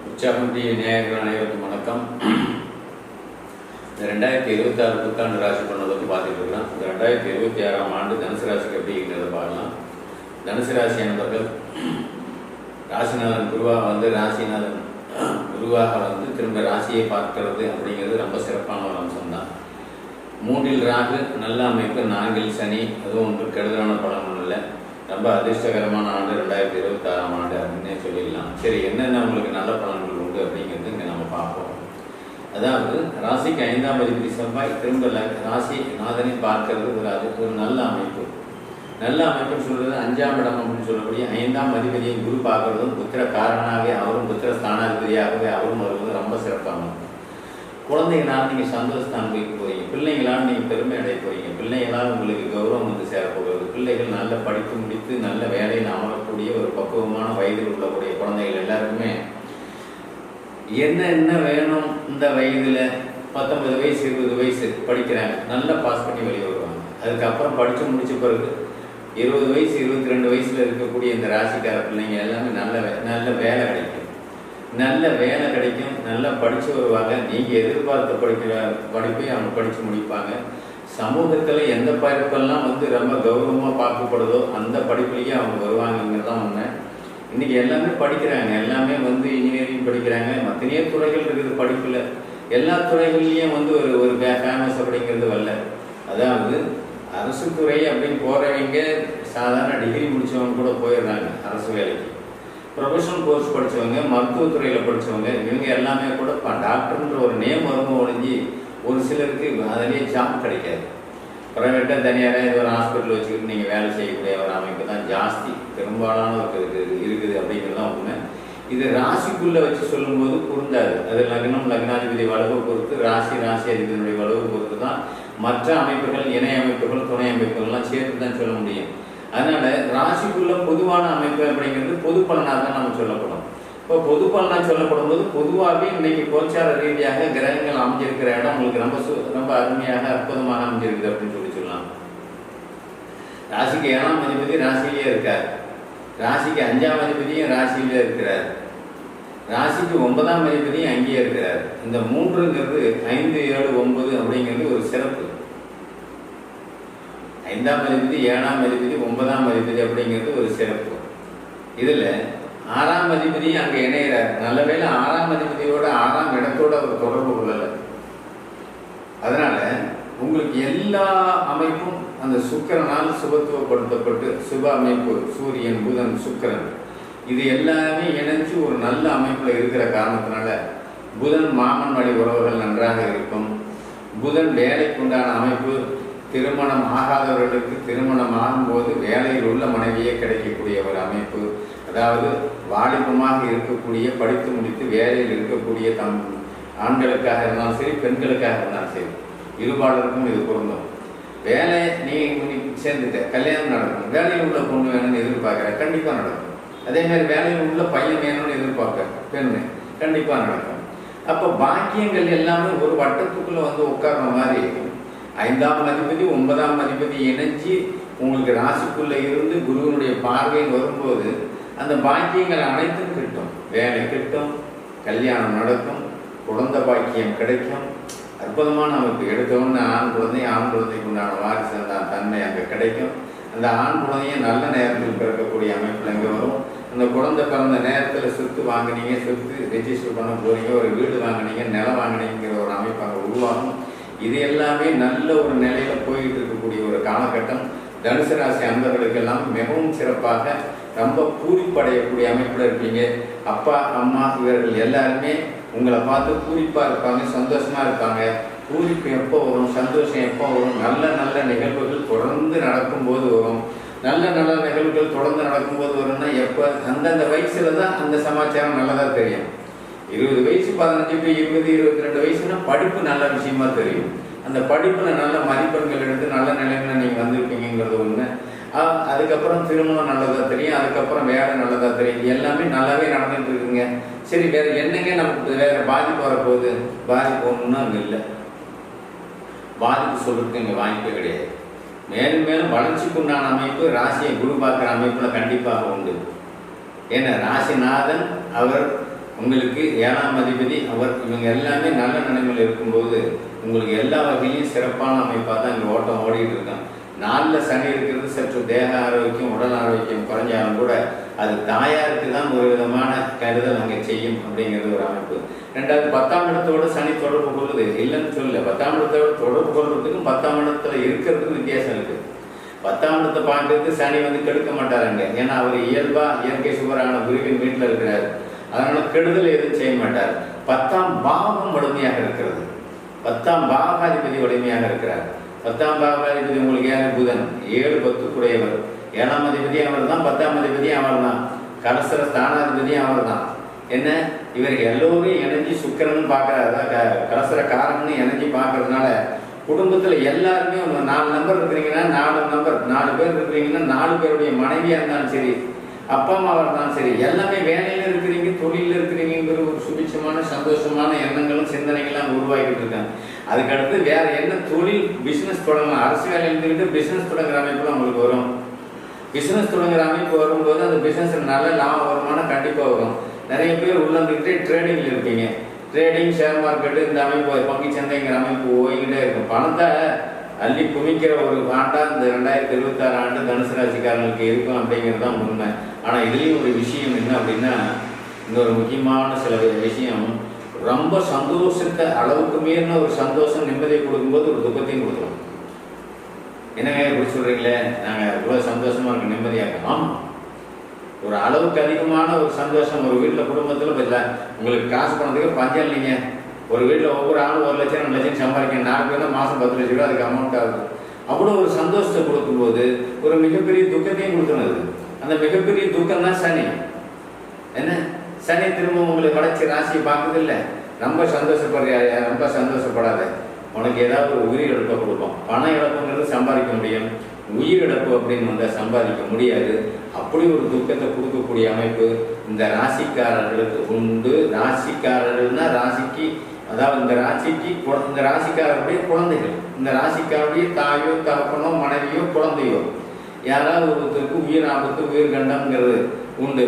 உற்சாகம் டிவி நேயர்கள் அனைவருக்கும் வணக்கம். இந்த 2026 புத்தாண்டு ராசி பலனை பற்றி பார்த்துட்டு இருக்கிறோம். இந்த 2026ஆம் ஆண்டு தனுசு ராசிக்கு எப்படி இருக்கிறத பார்க்கலாம். தனுசு ராசி என்பவர்கள் ராசிநாதன் குருவாக வந்து திரும்ப ராசியை பார்க்கிறது அப்படிங்கிறது ரொம்ப சிறப்பான ஒரு அம்சம்தான். 3இல் ராகு நல்ல அமைப்பு, 4இல் சனி, அதுவும் ஒன்று கெடுதலான பலன் இல்லை. ரொம்ப அதிர்ஷ்டகரமான ஆண்டு 2026ஆம் ஆண்டு அப்படின்னே சொல்லிடலாம். சரி, என்னென்ன உங்களுக்கு நல்ல பலன்கள் உண்டு அப்படிங்கிறது இங்கே நம்ம பார்ப்போம். அதாவது ராசிக்கு 5ஆம் அதிபதி செவ்வாய் திரும்ப ராசி நாதனை பார்க்கறது ஒரு நல்ல அமைப்பு. நல்ல அமைப்புன்னு சொல்கிறது 5ஆம் இடம் அப்படின்னு சொல்லக்கூடிய 5ஆம் அதிபதியை குரு பார்க்கறதும் புத்திர காரணாகவே அவரும் புத்திர ஸ்தானாதிபதியாகவே அவரும் வருவது ரொம்ப சிறப்பாக. குழந்தைகளால் நீங்கள் சந்தோஷத்தை அனுபவிக்க போகிறீங்க, பிள்ளைங்களால் நீங்கள் பெருமை அடைய போகிறீங்க, பிள்ளைகளால் உங்களுக்கு கௌரவம் வந்து சேரப்போகிறது. பிள்ளைகள் நல்ல படித்து முடித்து நல்ல வேலையில் அமரக்கூடிய ஒரு பக்குவமான வயதில் உள்ளக்கூடிய குழந்தைகள் எல்லாருக்குமே என்ன வேணும். இந்த வயதில் 19 வயசு 20 வயசு படிக்கிறாங்க, நல்லா பாஸ் பண்ணி வெளியே வருவாங்க. அதுக்கப்புறம் படித்து முடித்த பிறகு 20 வயசு 22 வயசில் இருக்கக்கூடிய இந்த ராசிக்கார பிள்ளைங்க எல்லாமே நல்ல வேலை கிடைக்கும், நல்லா படித்து வருவாங்க. நீங்கள் எதிர்பார்த்த படிப்பை அவங்க படித்து முடிப்பாங்க. சமூகத்தில் எந்த படிப்பெல்லாம் வந்து ரொம்ப கௌரவமாக பார்க்கப்படுதோ அந்த படிப்புலேயே அவங்க வருவாங்கங்கிறதான் உண்மை. இன்றைக்கி எல்லாமே படிக்கிறாங்க, எல்லாமே வந்து இன்ஜினியரிங் படிக்கிறாங்க, மற்ற துறைகள் இருக்குது படிப்பில். எல்லா துறைகள்லேயும் வந்து ஒரு ஃபேமஸ் அப்படிங்கிறது வரல. அதாவது அரசு துறை அப்படின்னு போகிறவங்க சாதாரண டிகிரி முடித்தவங்க கூட போயிடுறாங்க அரசு வேலைக்கு. ப்ரொஃபஷனல் கோர்ஸ் படித்தவங்க, மருத்துவத்துறையில் படித்தவங்க, இவங்க எல்லாமே கூட டாக்டர்ன்ற ஒரு நேம் வருமோ ஒழிஞ்சி ஒரு சிலருக்கு அதிலேயே ஜாப் கிடைக்காது. ப்ரைவேட்டாக தனியாராக இது ஒரு ஹாஸ்பிட்டல் வச்சுக்கிட்டு நீங்கள் வேலை செய்யக்கூடிய ஒரு அமைப்பு தான் ஜாஸ்தி பெரும்பாலான இருக்குது அப்படிங்கிறது தான் உண்மை. இது ராசிக்குள்ளே வச்சு சொல்லும்போது பொருந்தாது. அது லக்னாதிபதி வலுவை பொறுத்து, ராசி அதிபதியினுடைய வலுவை பொறுத்து தான் மற்ற அமைப்புகள், இணை அமைப்புகள், துணை அமைப்புகள்லாம் சேர்த்து தான் சொல்ல முடியும். அதனால் ராசிக்குள்ள பொதுவான அமைப்பு அப்படிங்கிறது பொது பலனாக தான் நம்ம சொல்லப்படும். இப்போ பொது பலனாக சொல்லப்படும் போது பொதுவாகவே இன்னைக்கு கோச்சார ரீதியாக கிரகங்கள் அமைஞ்சிருக்கிற இடம் உங்களுக்கு ரொம்ப அருமையாக அற்புதமாக அமைஞ்சிருக்குது அப்படின்னு சொல்லலாம். ராசிக்கு 7ஆம் அதிபதி ராசியிலே இருக்கார், ராசிக்கு 5ஆம் அதிபதியும் ராசியிலே இருக்கிறார், ராசிக்கு 9ஆம் அதிபதியும் அங்கேயே இருக்கிறார். இந்த 3ங்கிறது 5, 7, 9 அப்படிங்கிறது ஒரு சிறப்பு. 5ஆம் அதிபதி, 7ஆம் அதிபதி, 9ஆம் அதிபதி அப்படிங்கிறது ஒரு சிறப்பு. இதில் 6ஆம் அதிபதி அங்கே இணைகிறார். நல்ல வேளை 6ஆம் அதிபதியோட 6ஆம் இடத்தோட அவர் தொடர்பு கொள்ளலை. அதனால உங்களுக்கு எல்லா அமைப்பும் அந்த சுக்கிரனால் சுபத்துவப்படுத்தப்பட்டு சுப அமைப்பு, சூரியன், புதன், சுக்கிரன் இது எல்லாமே இணைஞ்சு ஒரு நல்ல அமைப்பில் இருக்கிற காரணத்தினால புதன் மாமன் வழி உறவுகள் நன்றாக இருக்கும். புதன் வேலைக்கு உண்டான அமைப்பு, திருமணம் ஆகாதவர்களுக்கு திருமணம் ஆகும்போது வேலையில் உள்ள மனைவியே கிடைக்கக்கூடிய ஒரு அமைப்பு. அதாவது வாலிபமாக இருக்கக்கூடிய, படித்து முடித்து வேலையில் இருக்கக்கூடிய ஆண்களுக்காக இருந்தாலும் சரி, பெண்களுக்காக இருந்தாலும் சரி, இருபாலருக்கும் இது பொருந்தும். வேலை நீ சேர்ந்துட்ட, கல்யாணம் நடக்கும், வேலையில் உள்ள பொண்ணு வேணும்னு எதிர்பார்க்குற, கண்டிப்பாக நடக்கும். அதே மாதிரி வேலையில் உள்ள பையன் வேணும்னு எதிர்பார்க்க பெண்ணு கண்டிப்பாக நடக்கும். அப்போ பாக்கியங்கள் எல்லாமே ஒரு வட்டத்துக்குள்ளே வந்து உட்கார்ற மாதிரி 5ஆம் அதிபதி 9ஆம் அதிபதி இணைஞ்சி உங்களுக்கு ராசிக்குள்ளே இருந்து குருவினுடைய பார்வையில் வரும்போது அந்த பாக்கியங்கள் அனைத்தும் கிட்டும். வேலை கிட்டும், கல்யாணம் நடக்கும், குழந்தை பாக்கியம் கிடைக்கும். அற்புதமான அமைப்பு. எடுத்தவொன்னு ஆண் குழந்தைக்கு உண்டான வாரிசு தன்மை அங்கே கிடைக்கும். அந்த ஆண் குழந்தைய நல்ல நேரத்தில் பிறக்கக்கூடிய அமைப்பில் அங்கே வரும். அந்த குழந்தை பிறந்த நேரத்தில் சொத்து வாங்கினீங்க, சொத்து ரெஜிஸ்டர் பண்ண போகிறீங்க, ஒரு வீடு வாங்கினீங்க, நிலம் வாங்கினீங்கிற ஒரு அமைப்பு அங்கே உருவாகும். இது எல்லாமே நல்ல ஒரு நிலையில் போயிட்டு இருக்கக்கூடிய ஒரு காலகட்டம். தனுசு ராசி அன்பர்களுக்கெல்லாம் மிகவும் சிறப்பாக ரொம்ப பூரிப்படையக்கூடிய அமைப்பில் இருப்பீங்க. அப்பா அம்மா இவர்கள் எல்லாருமே உங்களை பார்த்து பூரிப்பாக இருப்பாங்க, சந்தோஷமாக இருப்பாங்க. பூரிப்பு எப்போ வரும், சந்தோஷம் எப்போ வரும், நல்ல நிகழ்வுகள் தொடர்ந்து நடக்கும்போது வரும். நல்ல நிகழ்வுகள் தொடர்ந்து நடக்கும்போது வரும்னா எப்போ, அந்தந்த வயசுல தான் அந்த சமாச்சாரம் நல்லதாக தெரியும். 20 வயசு 15 to 20, 22 வயசுனா படிப்பு நல்ல விஷயமா தெரியும். அந்த படிப்பில் நல்ல மதிப்பெண்கள் எடுத்து நல்ல நிலைமையில நீங்கள் வந்திருப்பீங்கிறது ஒன்று. அதுக்கப்புறம் திருமணம் நல்லதாக தெரியும், அதுக்கப்புறம் வேலை நல்லதாக தெரியும். எல்லாமே நல்லாவே நடந்துட்டு இருக்குங்க. சரி, வேற என்னங்க நமக்கு வேற பாதிப்பு வரப்போகுது? பாதிப்பு ஒன்றுன்னா அங்கே இல்லை. பாதிப்பு சொல்றதுக்கு இங்கே வாய்ப்பே கிடையாது. மேலும் மேலும் வளர்ச்சிக்குண்டான அமைப்பு ராசியை குரு பார்க்குற அமைப்பில் கண்டிப்பாக உண்டு. ஏன்னா ராசிநாதன் அவர் உங்களுக்கு 7ஆம் அதிபதி அவர். இவங்க எல்லாமே நல்ல நிலைமையில் இருக்கும்போது உங்களுக்கு எல்லா வகையிலையும் சிறப்பான அமைப்பாக தான் இங்கே ஓட்டம் ஓடிட்டு இருக்காங்க. 4ல் சனி இருக்கிறது சற்று தேக ஆரோக்கியம் உடல் ஆரோக்கியம் குறைஞ்சாலும் கூட அது தாயாருக்கு தான் ஒரு விதமான கருதல் அங்கே செய்யும் அப்படிங்கிறது ஒரு அமைப்பு. 2வது 10ஆம் இடத்தோடு சனி தொடர்பு கொள்ளுது, இல்லைன்னு சொல்லல. 10ஆம் இடத்தோடு தொடர்பு கொள்றதுக்கும் 10ஆம் இடத்துல இருக்கிறதுக்கும் வித்தியாசம் இருக்குது. 10ஆம் இடத்தை பார்க்கறதுக்கு சனி கெடுக்க மாட்டாருங்க. ஏன்னா அவர் இயற்கை சுவரான குருவின் வீட்டில் இருக்கிறார். அதனால கெடுதல் எதுவும் செய்ய மாட்டார். 10ஆம் பாவம் வலிமையாக இருக்கிறது. 10ஆம் பாகாதிபதி வலிமையாக இருக்கிறார். 10ஆம் பாகாதிபதி உங்களுக்கு யாரு? புதன். 7 10 கூடையவர். 7ஆம் அதிபதியும் அவர் தான், 10ஆம் அதிபதியும் அவர் தான், கலசர ஸ்தானாதிபதியும் அவர் தான். என்ன இவர் எல்லோரும் இணைஞ்சி சுக்கிரன் பார்க்கறாரு, கலசர காரம்னு இணைஞ்சி பார்க்கறதுனால குடும்பத்துல எல்லாருமே 4 நம்பர் இருக்கிறீங்கன்னா 4 பேர் இருக்கிறீங்கன்னா 4 பேருடைய மனைவியா இருந்தாலும் சரி, அப்பா அம்மாவா இருந்தாலும் சரி, எல்லாமே வேலையில இருக்கிறீங்க, தொழில இருக்கிறீங்கிற ஒரு சுபிட்சமான சந்தோஷமான எண்ணங்களும் சிந்தனைகள்லாம் உருவாக்கிட்டு இருக்காங்க. அதுக்கடுத்து வேற என்ன தொழில் பிசினஸ் தொடங்கலாம். அரசு வேலை இருந்துக்கிட்டு பிசினஸ் தொடங்குற அமைப்புலாம் உங்களுக்கு வரும். பிசினஸ் தொடங்குற அமைப்பு வரும்போது அந்த பிசினஸ் நல்ல லாபம் வருமானம் கண்டிப்பா வரும். நிறைய பேர் உள்ளந்துக்கிட்டே ட்ரேடிங்ல இருப்பீங்க. ட்ரேடிங், ஷேர் மார்க்கெட்டு, இந்த அமைப்பு பங்கு சந்தைங்கிற அமைப்பு ஓய்கிட்டே இருக்கும். பணத்தை அள்ளி குமிக்கிற ஒரு ஆண்டா இந்த 2026 ஆண்டு தனுசு ராசிக்காரங்களுக்கு இருக்கும் அப்படிங்கிறது தான் உண்மை. ஆனால் இதுலேயும் ஒரு விஷயம் என்ன அப்படின்னா, இந்த ஒரு முக்கியமான சில விஷயம், ரொம்ப சந்தோஷத்தை அளவுக்கு மீறின ஒரு சந்தோஷம் நிம்மதியை கொடுக்கும்போது ஒரு துக்கத்தையும் கொடுக்குறோம். என்னங்க இப்படி சொல்றீங்களே, நாங்கள் இவ்வளோ சந்தோஷமா இருக்கு நிம்மதியாக. ஆமாம், ஒரு அளவுக்கு அதிகமான ஒரு சந்தோஷம் ஒரு வீட்டில் குடும்பத்தில் இல்லை. உங்களுக்கு காசு பணத்துக்கு பஞ்சம் இல்லைங்க. ஒரு வீட்டில் ஒவ்வொரு ஆளும் 1 லட்சம் 2 லட்சம் சம்பாதிக்க 4 பேர் தான் மாதம் 10 லட்சம் ரூபா அதுக்கு அமௌண்ட் ஆகுது. அவ்வளோ ஒரு சந்தோஷத்தை கொடுக்கும்போது ஒரு மிகப்பெரிய துக்கத்தையும் கொடுக்கணும். அந்த மிகப்பெரிய துக்கம் தான் சனி. என்ன சனி திரும்ப உங்களுக்கு வளர்ச்சி ராசியை பார்க்குது இல்லை. ரொம்ப சந்தோஷப்படுறியா? ரொம்ப சந்தோஷப்படாத. உனக்கு ஏதாவது ஒரு உயிர் இழப்பை கொடுப்போம். பணம் இழப்புங்கிறது சம்பாதிக்க முடியும், உயிர் இழப்பு அப்படின்னு வந்தால் சம்பாதிக்க முடியாது. அப்படி ஒரு துக்கத்தை கொடுக்கக்கூடிய அமைப்பு இந்த ராசிக்காரர்களுக்கு உண்டு. ராசிக்காரர்கள்னா ராசிக்கு, அதாவது இந்த ராசிக்காரருடைய குழந்தைகள், இந்த ராசிக்காரருடைய தாயோ தகப்பனோ மனைவியோ குழந்தையோ யாராவது ஒருத்தருக்கு உயிர் ஆபத்து உயிர் கண்டம்ங்கிறது உண்டு.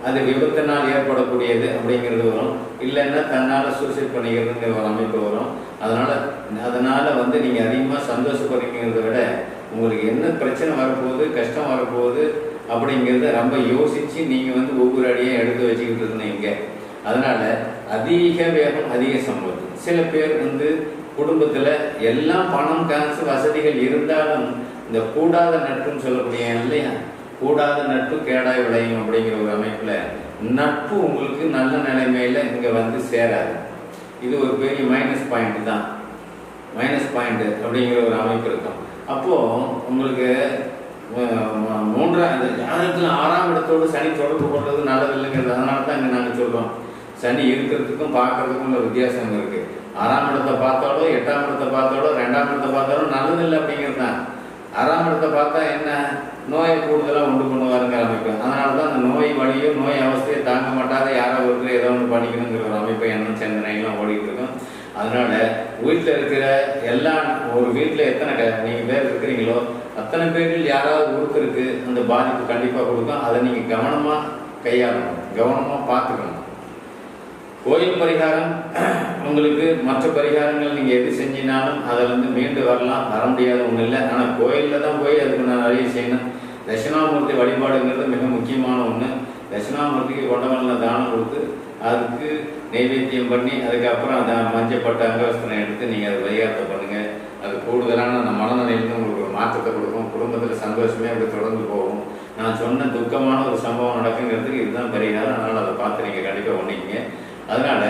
அது விபத்தினால் ஏற்படக்கூடியது அப்படிங்கிறது வரும். இல்லைன்னா தன்னால் சூசைட் பண்ணிக்கிறதுங்கிற ஒரு அமைப்பு வரும். அதனால நீங்கள் அதிகமாக சந்தோஷப்படுறீங்கிறத விட உங்களுக்கு என்ன பிரச்சனை வரப்போகுது, கஷ்டம் வரப்போகுது அப்படிங்கிறத ரொம்ப யோசித்து நீங்கள் ஒவ்வொரு அடியும் எடுத்து வச்சுக்கிட்டு இருந்தீங்க. அதனால் அதிக வேகம் அதிக சம்பளம். சில பேர் குடும்பத்தில் எல்லாம் பணம் காசு வசதிகள் இருந்தாலும் இந்த கூடாத நட்புன்னு சொல்லக்கூடிய இல்லையா, கூடாத நட்பு கேடாய் விளையும் அப்படிங்கிற ஒரு அமைப்பில் நட்பு உங்களுக்கு நல்ல நிலைமையில் இங்கே சேராது. இது ஒரு பெரிய மைனஸ் பாயிண்ட் தான். மைனஸ் பாயிண்ட் அப்படிங்கிற ஒரு அமைப்பு இருக்கும். அப்போது உங்களுக்கு 3ஆம் ஜாதகத்தில் 6ஆம் இடத்தோடு சனி தொடர்பு கொள்வது நல்லது இல்லைங்கிறது. அதனால தான் இங்கே நாங்கள் சொல்கிறோம், சனி இருக்கிறதுக்கும் பார்க்கறதுக்கும் உள்ள வித்தியாசம் இருக்குது. 6ஆம் இடத்தை பார்த்தாலோ 8ஆம் இடத்தை பார்த்தாலோ 2ஆம் இடத்தை பார்த்தாலும் நல்லது இல்லை அப்படிங்கிறது தான். 6ஆம் இடத்தை பார்த்தா என்ன, நோயை கூடுதலாக உண்டு பண்ணுவாருங்கிற அமைப்பு. அதனால தான் அந்த நோய் வழியோ நோய் அவஸ்தையை தாங்க மாட்டாத யாரோ ஒருத்தர் ஏதோ ஒன்று பண்ணிக்கணுங்கிற ஒரு அமைப்பை எண்ணம் சிந்தனைகள்லாம் ஓடிட்டு இருக்கும். அதனால வீட்டில் இருக்கிற ஒரு வீட்டில் எத்தனை நீங்கள் பேர் இருக்கிறீங்களோ அத்தனை பேரில் யாராவது ஒருத்தருக்கு அந்த பாதிப்பு கண்டிப்பாக கொடுக்கும். அதை நீங்கள் கவனமாக கையாளணும், கவனமாக பார்த்துக்கணும். கோயில் பரிகாரம் உங்களுக்கு மற்ற பரிகாரங்கள் நீங்கள் எது செஞ்சினாலும் அதில் மீண்டு வரலாம், வர முடியாத ஒன்றும் இல்லை. ஆனால் கோயிலில் தான் போய் அதுக்கு நான் நிறைய செய்யணும். தட்சிணாமூர்த்தி வழிபாடுங்கிறது மிக முக்கியமான ஒன்று. தட்சிணாமூர்த்திக்கு கொண்டவனில் தானம் கொடுத்து அதுக்கு நைவேத்தியம் பண்ணி அதுக்கப்புறம் அந்த மஞ்சப்பட்ட அங்கவஸ்திரம் எடுத்து நீங்கள் அதை வைகாரத்தை பண்ணுங்கள். அது கூடுதலான அந்த மனநிலையிலிருந்து உங்களுக்கு ஒரு மாற்றத்தை கொடுக்கும். குடும்பத்தில் சந்தோஷமே அப்படி தொடர்ந்து போகும். நான் சொன்ன துக்கமான ஒரு சம்பவம் நடக்குங்கிறதுக்கு இதுதான் பரிகாரம். அதனால் அதை பார்த்து நீங்கள் கண்டிப்பாக பண்ணிக்கங்க. அதனால்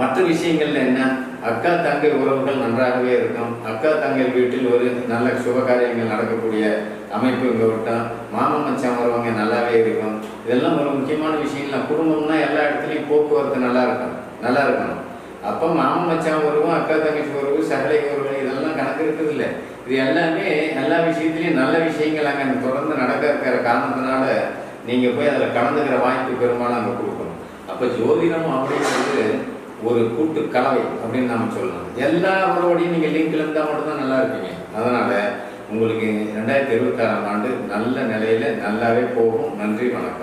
மற்ற விஷயங்கள்ல என்ன, அக்கா தங்கை உறவுகள் நன்றாகவே இருக்கும். அக்கா தங்கை வீட்டில் ஒரு நல்ல சுபகாரியங்கள் நடக்கக்கூடிய அமைப்பு இங்கே விட்டோம். மாமன் மச்சான் வருவாங்க, நல்லாவே இருக்கும். இதெல்லாம் ஒரு முக்கியமான விஷயங்கள். குடும்பம்னா எல்லா இடத்துலையும் போக்குவரத்து நல்லா இருக்கணும். அப்போ மாமன் மச்சான் உறவும் அக்கா தங்கச்சி உறவு சகலை உறவு இதெல்லாம் கணக்கு இருக்குது இல்லை. இது எல்லாமே எல்லா விஷயத்துலையும் நல்ல விஷயங்கள் அங்கே தொடர்ந்து நடக்க இருக்கிற காரணத்தினால நீங்கள் போய் அதில் கலந்துக்கிற வாய்ப்பு பெரும்பாலும் அங்கே கொடுக்கணும். அப்போ ஜோதிடம் அப்படிங்கிறது ஒரு கூட்டு கலவை அப்படின்னு நாம் சொல்லலாம். எல்லாரோடையும் நீங்கள் லிங்க்ல இருந்தால் மட்டும்தான் நல்லா இருப்பீங்க. அதனால் உங்களுக்கு 2026ஆம் ஆண்டு நல்ல நிலையில் நல்லாவே போகும். நன்றி, வணக்கம்.